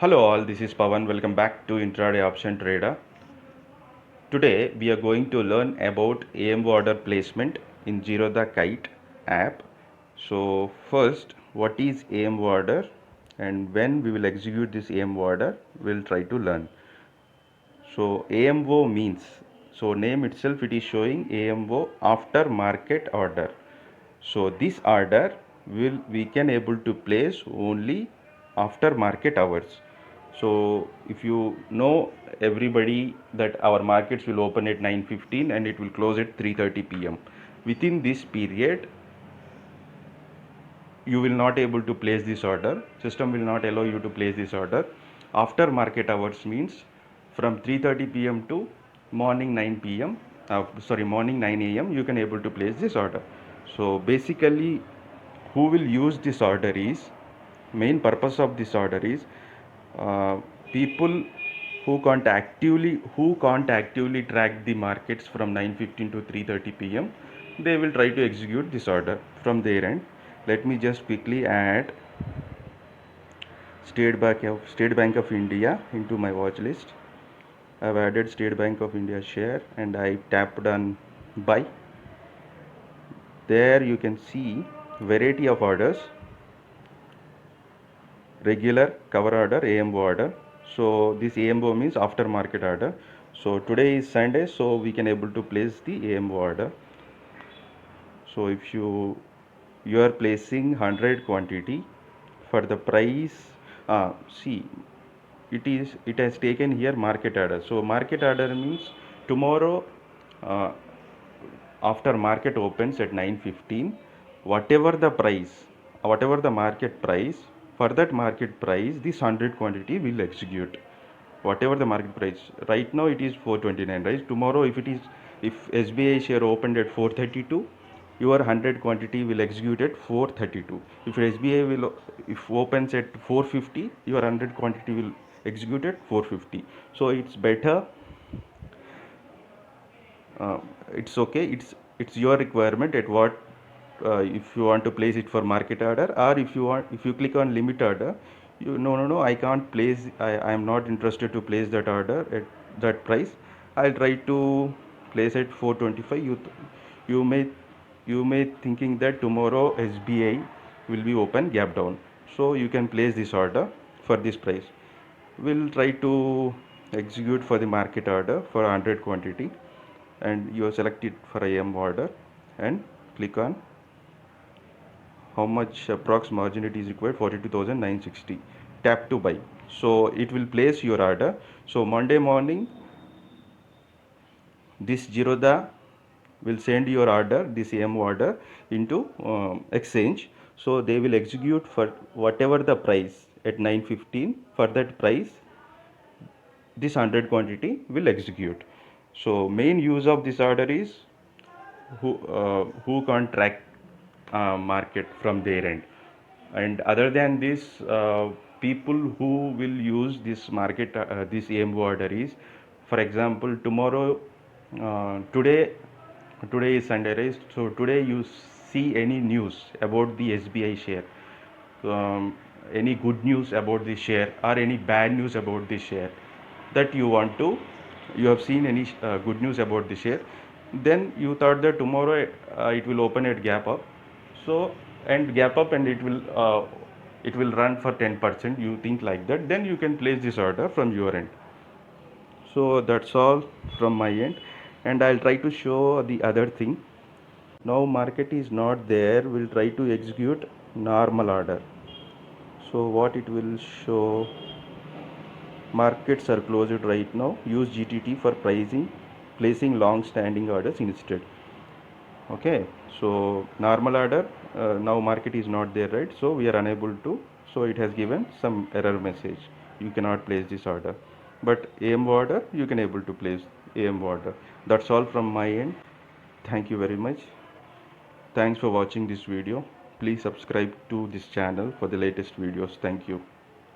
Hello all, this is Pawan. Welcome back to Intraday Option Trader. Today we are going to learn about AM order placement in Zerodha Kite app. So first, what is AM order and when we will execute this AM order, we'll try to learn. So AMO means, so name itself it is showing AMO after market order. So this order we can able to place only after market hours. So if you know everybody that our markets will open at 9:15 and it will close at 3:30 p.m. Within this period you will not able to place this order. System will not allow you to place this order. After market hours means from 3:30 p.m. to morning 9 p.m. Morning 9 a.m. you can able to place this order. So basically who will use this order is, main purpose of this order is uh, people who can't actively track the markets from 9:15 to 3:30 p.m. they will try to execute this order from their end. Let me just quickly add State Bank of India into my watch list. I've added State Bank of India share and I tapped on buy. There you can see variety of orders: regular, cover order, AMO order. So this AMO means after market order. So today is Sunday, so we can able to place the AMO order. So if you are placing 100 quantity for the price, see, it has taken here market order. So market order means tomorrow, uh, after market opens at 9:15, whatever the price, whatever the market price, for that market price this 100 quantity will execute. Whatever the market price, right now it is 429, right? Tomorrow if SBI share opened at 432, your 100 quantity will execute at 432. If opens at 450, your 100 quantity will execute at 450. So it's better, uh, it's okay, it's your requirement at what, if you want to place it for market order, or if you click on limit order, you no, I can't place, I am not interested to place that order at that price. I'll try to place at 425. You may you may thinking that tomorrow SBI will be open gap down, so you can place this order for this price. We'll try to execute for the market order for 100 quantity, and you select it for AM order and click on how much approx margin it is required, 42,960. Tap to buy. So it will place your order. So Monday morning this Zerodha will send your order, this AM order, into exchange. So they will execute for whatever the price at 9:15. For that price this 100 quantity will execute. So main use of this order is who can't track market from their end. And other than this, people who will use this market, this AM order is, for example, tomorrow, today is Sunday, right? So today you see any news about the SBI share, um, any good news about the share or any bad news about the share, that you have seen any good news about the share, then you thought that tomorrow it will open at gap up, so and gap up and it will run for 10%, you think like that, then you can place this order from your end. So that's all from my end, and I'll try to show the other thing. Now market is not there, we'll try to execute normal order. So what it will show, markets are closed right now, use GTT for placing long standing orders instead. Okay, so normal order, now market is not there, right? So we are unable to, so it has given some error message, you cannot place this order. But AM order you can able to place AM order. That's all from my end. Thank you very much. Thanks for watching this video. Please subscribe to this channel for the latest videos. Thank you.